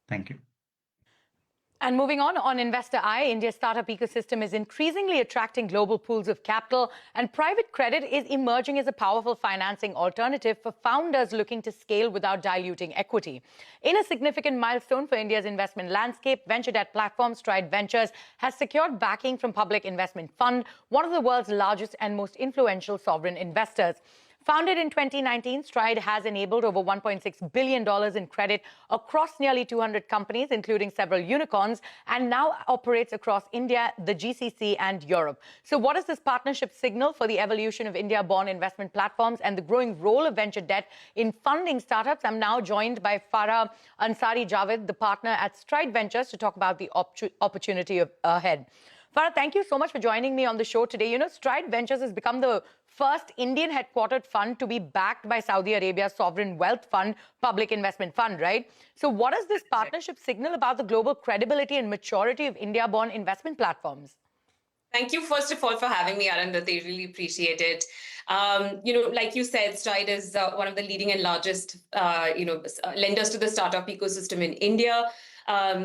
Thank you. And moving on Investor Eye, India's startup ecosystem is increasingly attracting global pools of capital, and private credit is emerging as a powerful financing alternative for founders looking to scale without diluting equity. In a significant milestone for India's investment landscape, venture debt platform Stride Ventures has secured backing from Public Investment Fund, one of the world's largest and most influential sovereign investors. Founded in 2019, Stride has enabled over $1.6 billion in credit across nearly 200 companies, including several unicorns, and now operates across India, the GCC, and Europe. So what does this partnership signal for the evolution of India-born investment platforms and the growing role of venture debt in funding startups? I'm now joined by Farah Ansari Javed, the partner at Stride Ventures, to talk about the opportunity ahead. Farah, thank you so much for joining me on the show today. You know, Stride Ventures has become the first Indian-headquartered fund to be backed by Saudi Arabia's sovereign wealth fund, Public Investment Fund, right? So what does this partnership signal about the global credibility and maturity of India-born investment platforms? Thank you, first of all, for having me, Arundhati. They really appreciate it. Like you said, Stride is one of the leading and largest, lenders to the startup ecosystem in India.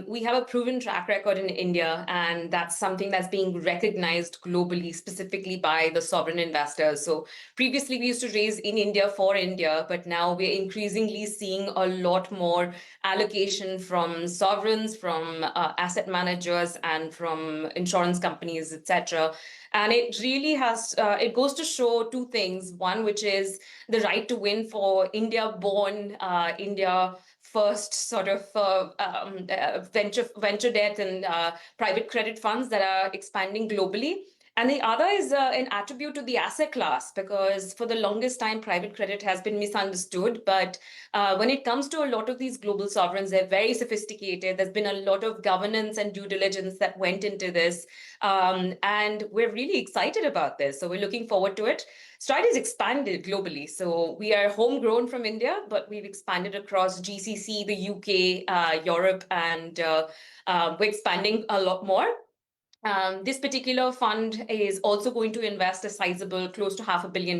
We have a proven track record in India, and that's something that's being recognized globally, specifically by the sovereign investors. So previously, we used to raise in India for India, but now we're increasingly seeing a lot more allocation from sovereigns, from asset managers, and from insurance companies, etc. And it really has, it goes to show two things. One, which is the right to win for India-born, India first sort of venture debt and private credit funds that are expanding globally. And the other is an attribute to the asset class, because for the longest time, private credit has been misunderstood. But when it comes to a lot of these global sovereigns, they're very sophisticated. There's been a lot of governance and due diligence that went into this. And we're really excited about this. So we're looking forward to it. Stride is expanded globally. So we are homegrown from India, but we've expanded across GCC, the UK, Europe, and we're expanding a lot more. This particular fund is also going to invest a sizable, close to $500 million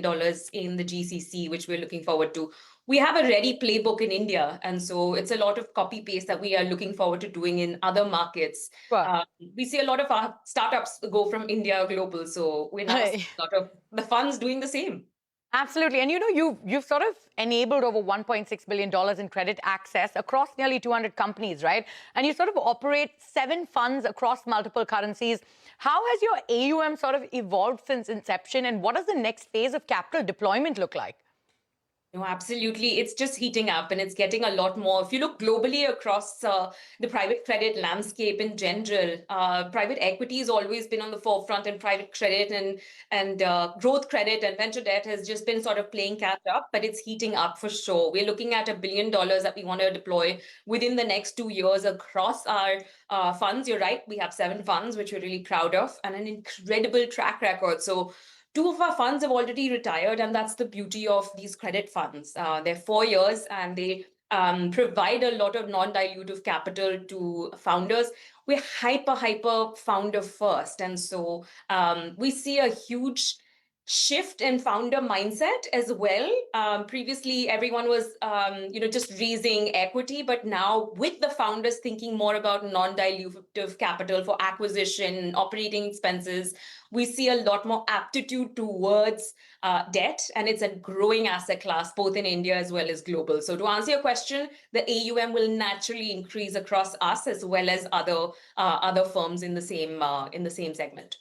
in the GCC, which we're looking forward to. We have a ready playbook in India, and so it's a lot of copy paste that we are looking forward to doing in other markets. Sure. We see a lot of our startups go from India global, so we're now seeing a lot of the funds doing the same. Absolutely. And you know, you've sort of enabled over $1.6 billion in credit access across nearly 200 companies, right? And you sort of operate 7 funds across multiple currencies. How has your AUM sort of evolved since inception, and what does the next phase of capital deployment look like? No, absolutely. It's just heating up, and it's getting a lot more. If you look globally across the private credit landscape in general, private equity has always been on the forefront, and private credit and growth credit and venture debt has just been sort of playing catch up, but it's heating up for sure. We're looking at $1 billion that we want to deploy within the next 2 years across our funds. You're right, we have 7 funds, which we're really proud of, and an incredible track record. So 2 of our funds have already retired, and that's the beauty of these credit funds. They're 4 years, and they provide a lot of non-dilutive capital to founders. We're hyper founder first, and so we see a huge shift in founder mindset as well. Previously, everyone was, just raising equity, but now with the founders thinking more about non-dilutive capital for acquisition, operating expenses, we see a lot more aptitude towards debt, and it's a growing asset class both in India as well as global. So to answer your question, the AUM will naturally increase across us as well as other firms in the same segment.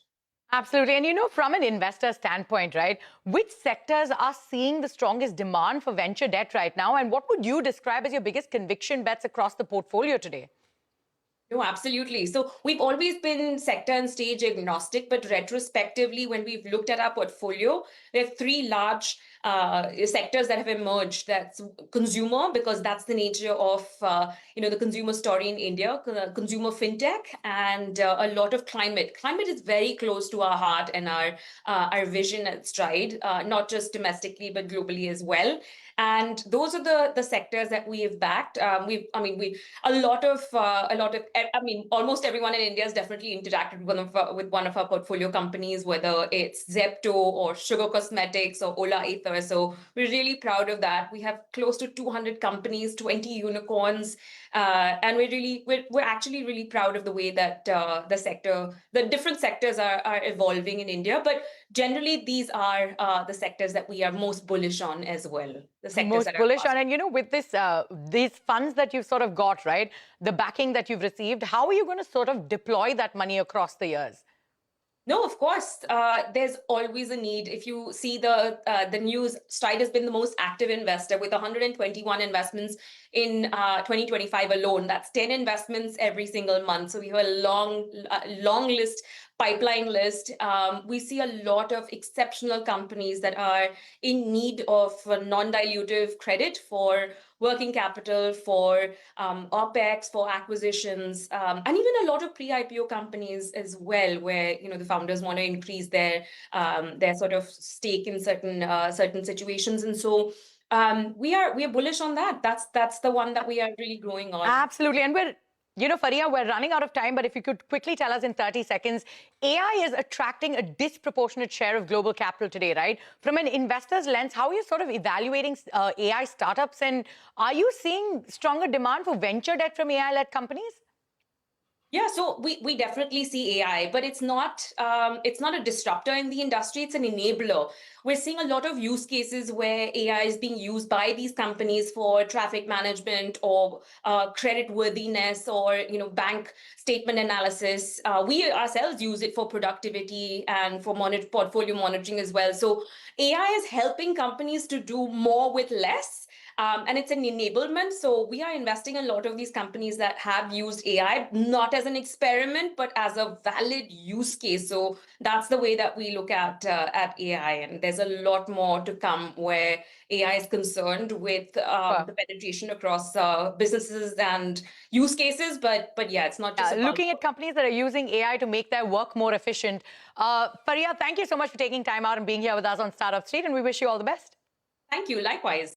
Absolutely. And you know, from an investor standpoint, right, which sectors are seeing the strongest demand for venture debt right now? And what would you describe as your biggest conviction bets across the portfolio today? No, absolutely. So we've always been sector and stage agnostic, but retrospectively, when we've looked at our portfolio, there are 3 large sectors that have emerged. That's consumer, because that's the nature of the consumer story in India, consumer fintech, and a lot of climate. Climate is very close to our heart and our vision at Stride, not just domestically but globally as well. And those are the sectors that we have backed. Almost everyone in India has definitely interacted with one of our portfolio companies, whether it's Zepto or Sugar Cosmetics or Ola Ether. So we're really proud of that. We have close to 200 companies, 20 unicorns, And we're actually really proud of the way that the different sectors are evolving in India. But generally, these are the sectors that we are most bullish on as well. The sectors Most that are bullish fast. on. And, with this, these funds that you've sort of got, right, the backing that you've received, how are you going to sort of deploy that money across the years? No, of course. There's always a need. If you see the news, Stride has been the most active investor with 121 investments in 2025 alone. That's 10 investments every single month. So we have a long list, pipeline list. We see a lot of exceptional companies that are in need of non-dilutive credit for working capital, for OPEX, for acquisitions, and even a lot of pre-IPO companies as well, where the founders want to increase their sort of stake in certain situations, and so we are bullish on that. That's the one that we are really growing on. Absolutely. And Faria, we're running out of time, but if you could quickly tell us in 30 seconds, AI is attracting a disproportionate share of global capital today, right? From an investor's lens, how are you sort of evaluating AI startups, and are you seeing stronger demand for venture debt from AI-led companies? Yeah, so we definitely see AI, but it's not a disruptor in the industry. It's an enabler. We're seeing a lot of use cases where AI is being used by these companies for traffic management or credit worthiness or bank statement analysis. We ourselves use it for productivity and for portfolio monitoring as well. So AI is helping companies to do more with less. And it's an enablement. So we are investing in a lot of these companies that have used AI, not as an experiment, but as a valid use case. So that's the way that we look at AI. And there's a lot more to come where AI is concerned with the penetration across businesses and use cases. But yeah, it's not just about looking at companies that are using AI to make their work more efficient. Faria, thank you so much for taking time out and being here with us on Startup Street, and we wish you all the best. Thank you. Likewise.